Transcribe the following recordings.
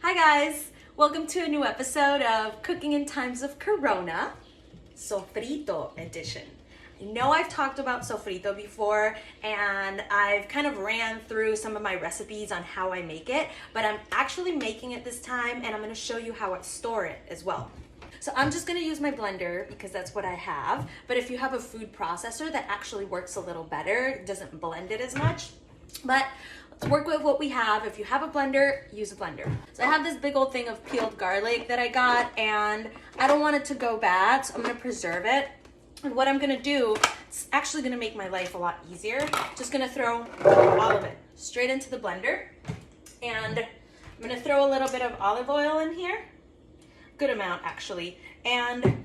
Hi guys! Welcome to a new episode of Cooking in Times of Corona, Sofrito edition. I know I've talked about sofrito before and I've kind of ran through some of my recipes on how I make it, but I'm actually making it this time and I'm going to show you how I store it as well. So I'm just going to use my blender because that's what I have, but if you have a food processor that actually works a little better, it doesn't blend it as much, but let's work with what we have. If you have a blender, use a blender. So I have this big old thing of peeled garlic that I got and I don't want it to go bad, so I'm going to preserve it. And what I'm gonna do, it's actually gonna make my life a lot easier. Just gonna throw all of it straight into the blender. And I'm gonna throw a little bit of olive oil in here. Good amount actually. And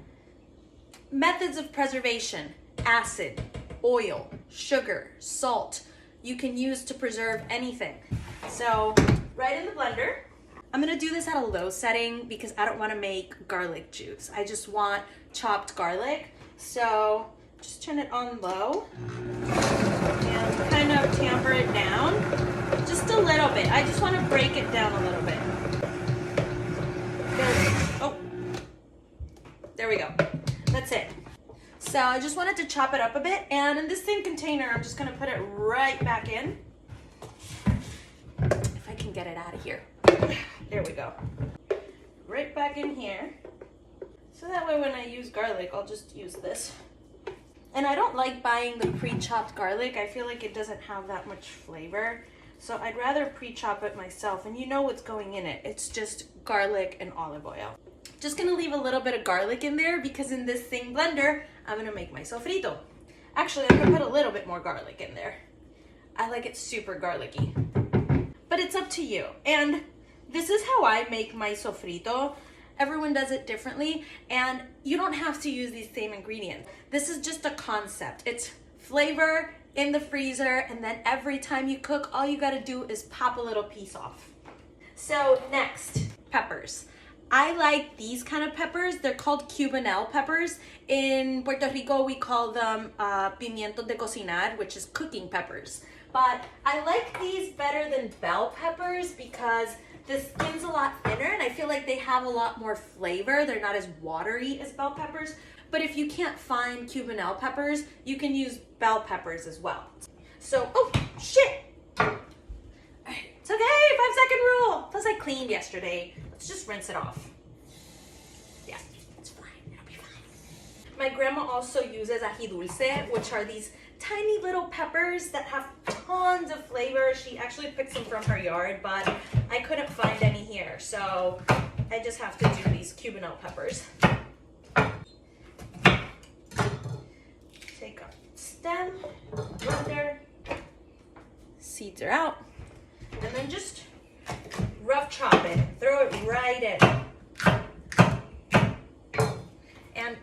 methods of preservation: acid, oil, sugar, salt. You can use to preserve anything. So right in the blender. I'm gonna do this at a low setting because I don't wanna make garlic juice. I just want chopped garlic. So just turn it on low and kind of tamper it down just a little bit. I just want to break it down a little bit. There we go. That's it. So I just wanted to chop it up a bit, and in this same container I'm just going to put it right back in. If I can get it out of here. There we go. Right back in here. So that way when I use garlic, I'll just use this. And I don't like buying the pre-chopped garlic. I feel like it doesn't have that much flavor. So I'd rather pre-chop it myself, and you know what's going in it. It's just garlic and olive oil. Just gonna leave a little bit of garlic in there because in this same blender, I'm gonna make my sofrito. Actually, I'm gonna put a little bit more garlic in there. I like it super garlicky. But it's up to you. And this is how I make my sofrito. Everyone does it differently, and you don't have to use these same ingredients. This is just a concept. It's flavor in the freezer, and then every time you cook, all you gotta do is pop a little piece off. So next, peppers. I like these kind of peppers. They're called Cubanelle peppers. In Puerto Rico, we call them pimientos de cocinar, which is cooking peppers. But I like these better than bell peppers because the skin's a lot thinner and I feel like they have a lot more flavor. They're not as watery as bell peppers. But if you can't find Cubanelle peppers, you can use bell peppers as well. So, oh, shit. It's okay, 5-second rule. Plus I cleaned yesterday. Let's just rinse it off. Yeah, it's fine, it'll be fine. My grandma also uses ají dulce, which are these tiny little peppers that have tons of flavor. She actually picks them from her yard, but I couldn't find any here, so I just have to do these Cubanelle peppers. Take a stem, blender, seeds are out, and then just rough chop it, throw it right in. And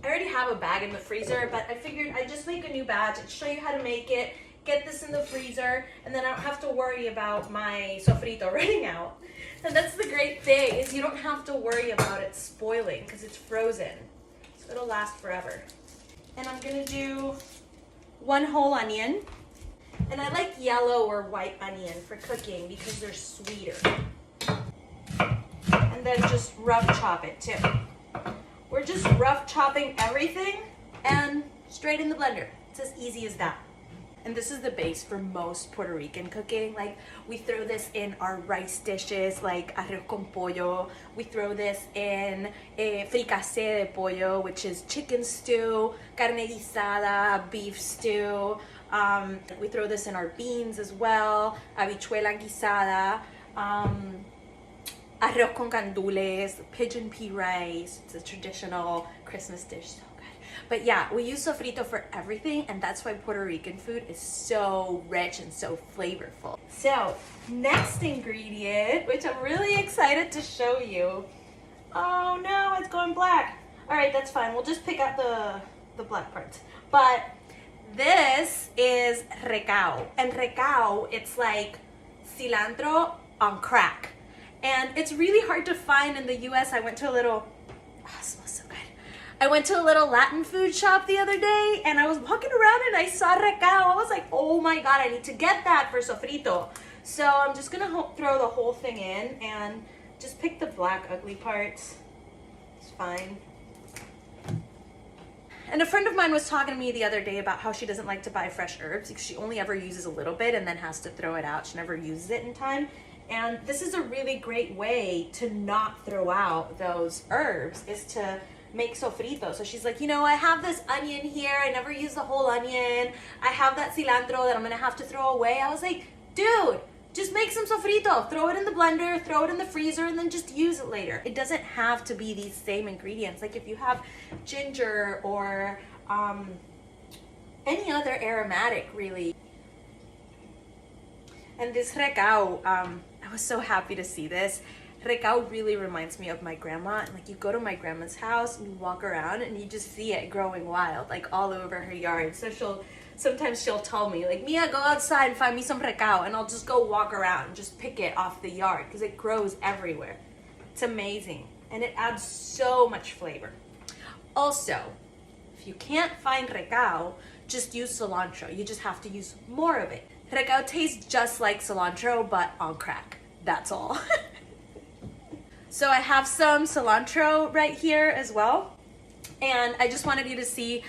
I already have a bag in the freezer, but I figured I'd just make a new batch and show you how to make it, get this in the freezer, and then I don't have to worry about my sofrito running out. And that's the great thing, is you don't have to worry about it spoiling because it's frozen. So it'll last forever. And I'm gonna do 1 whole onion. And I like yellow or white onion for cooking because they're sweeter. And then just rough chop it too. We're just rough chopping everything and straight in the blender. It's as easy as that. And this is the base for most Puerto Rican cooking. Like, we throw this in our rice dishes, like arroz con pollo. We throw this in fricassé de pollo, which is chicken stew, carne guisada, beef stew. We throw this in our beans as well, habichuela guisada, arroz con gandules, pigeon pea rice. It's a traditional Christmas dish, so good. But yeah, we use sofrito for everything, and that's why Puerto Rican food is so rich and so flavorful. So, next ingredient, which I'm really excited to show you. Oh no, it's going black. All right, that's fine. We'll just pick out the black parts. But this is recao. And recao, it's like cilantro on crack. And it's really hard to find in the US. I went to a little, it smells so good. I went to a little Latin food shop the other day and I was walking around and I saw recao. I was like, oh my God, I need to get that for sofrito. So I'm just gonna throw the whole thing in and Just pick the black ugly parts. It's fine. And a friend of mine was talking to me the other day about how she doesn't like to buy fresh herbs because she only ever uses a little bit and then has to throw it out. She never uses it in time. And this is a really great way to not throw out those herbs, is to make sofrito. So she's like, you know, I have this onion here. I never use the whole onion. I have that cilantro that I'm gonna have to throw away. I was like, dude, just make some sofrito. Throw it in the blender, throw it in the freezer, and then just use it later. It doesn't have to be these same ingredients. Like if you have ginger or any other aromatic, really. And this recao, I was so happy to see this. Recao really reminds me of my grandma. And like you go to my grandma's house and you walk around and you just see it growing wild, like all over her yard. So sometimes she'll tell me, like, Mia, go outside and find me some recao. And I'll just go walk around and just pick it off the yard because it grows everywhere. It's amazing. And it adds so much flavor. Also, if you can't find recao, just use cilantro. You just have to use more of it. Recao tastes just like cilantro, but on crack. That's all. So I have some cilantro right here as well. And I just wanted you to see,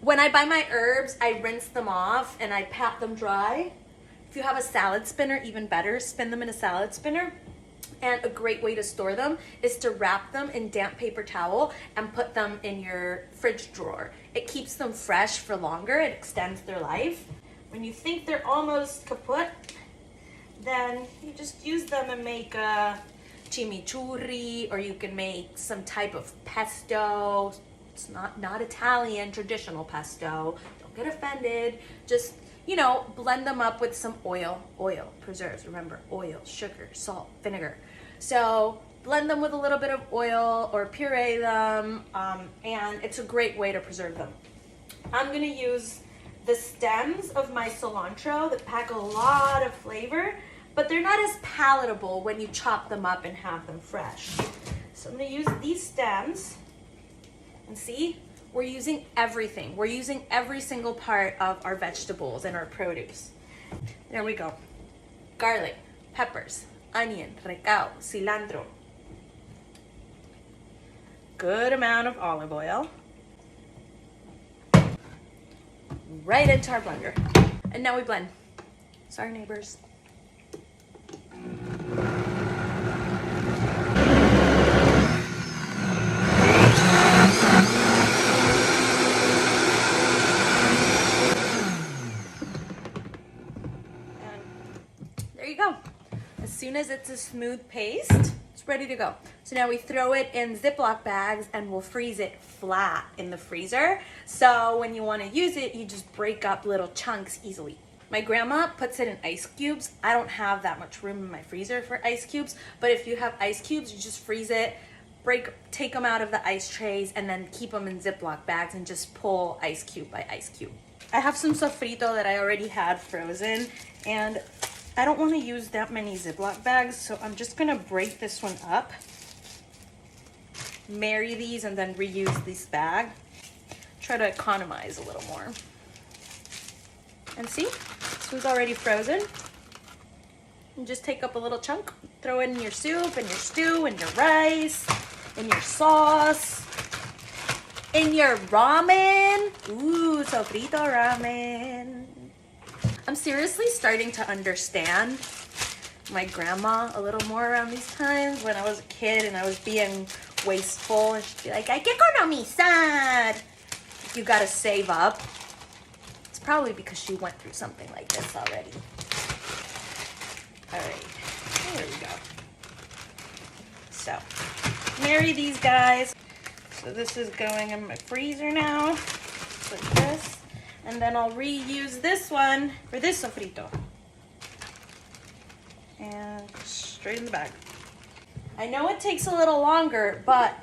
when I buy my herbs, I rinse them off and I pat them dry. If you have a salad spinner, even better, spin them in a salad spinner. And a great way to store them is to wrap them in damp paper towel and put them in your fridge drawer. It keeps them fresh for longer. It extends their life. When you think they're almost kaput, then you just use them and make a chimichurri, or you can make some type of pesto. It's not Italian, traditional pesto. Don't get offended. Just, you know, blend them up with some oil, preserves, remember, oil, sugar, salt, vinegar. So blend them with a little bit of oil or puree them, and it's a great way to preserve them. I'm gonna use the stems of my cilantro that pack a lot of flavor, but they're not as palatable when you chop them up and have them fresh. So I'm gonna use these stems, and see, we're using everything. We're using every single part of our vegetables and our produce. There we go. Garlic, peppers, onion, recao, cilantro. Good amount of olive oil. Right into our blender. And now we blend. Sorry, neighbors. There you go. As soon as it's a smooth paste, it's ready to go. So now we throw it in Ziploc bags and we'll freeze it flat in the freezer. So when you want to use it, you just break up little chunks easily. My grandma puts it in ice cubes. I don't have that much room in my freezer for ice cubes, but if you have ice cubes, you just freeze it, take them out of the ice trays, and then keep them in Ziploc bags and just pull ice cube by ice cube. I have some sofrito that I already had frozen, and I don't want to use that many Ziploc bags, so I'm just gonna break this one up, marry these, and then reuse this bag. Try to economize a little more. And see, this was already frozen. And just take up a little chunk, throw it in your soup, and your stew, and your rice, and your sauce, in your ramen. Ooh, sofrito ramen. I'm seriously starting to understand my grandma a little more around these times. When I was a kid and I was being wasteful, and she'd be like, "Ay, que economizar." You gotta save up. It's probably because she went through something like this already. All right, there we go. So, marry these guys. So this is going in my freezer now, like this. And then I'll reuse this one for this sofrito. And straight in the bag. I know it takes a little longer, but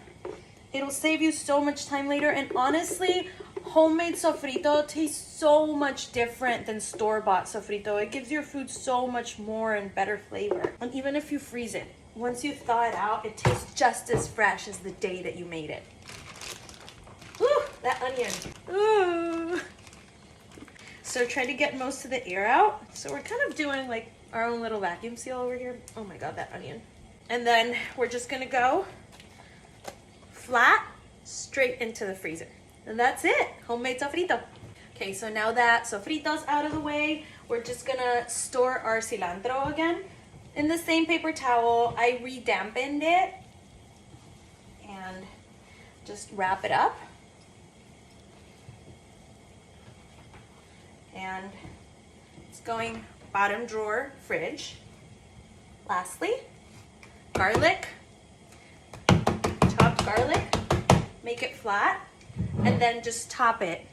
it'll save you so much time later. And honestly, homemade sofrito tastes so much different than store-bought sofrito. It gives your food so much more and better flavor. And even if you freeze it, once you thaw it out, it tastes just as fresh as the day that you made it. Woo, that onion. Ooh. So try to get most of the air out. So we're kind of doing like our own little vacuum seal over here. Oh my God, that onion. And then we're just gonna go flat straight into the freezer. And that's it, homemade sofrito. Okay, so now that sofrito's out of the way, we're just gonna store our cilantro again. In the same paper towel, I re-dampened it and just wrap it up. And it's going bottom drawer, fridge. Lastly, garlic, chopped garlic, make it flat, and then just top it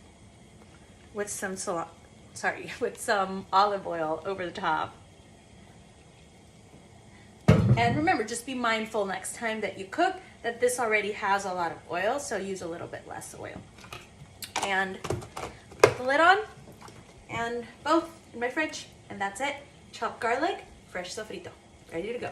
with some olive oil over the top. And remember, just be mindful next time that you cook that this already has a lot of oil, so use a little bit less oil. And put the lid on, and both in my fridge, and that's it. Chopped garlic, fresh sofrito, ready to go.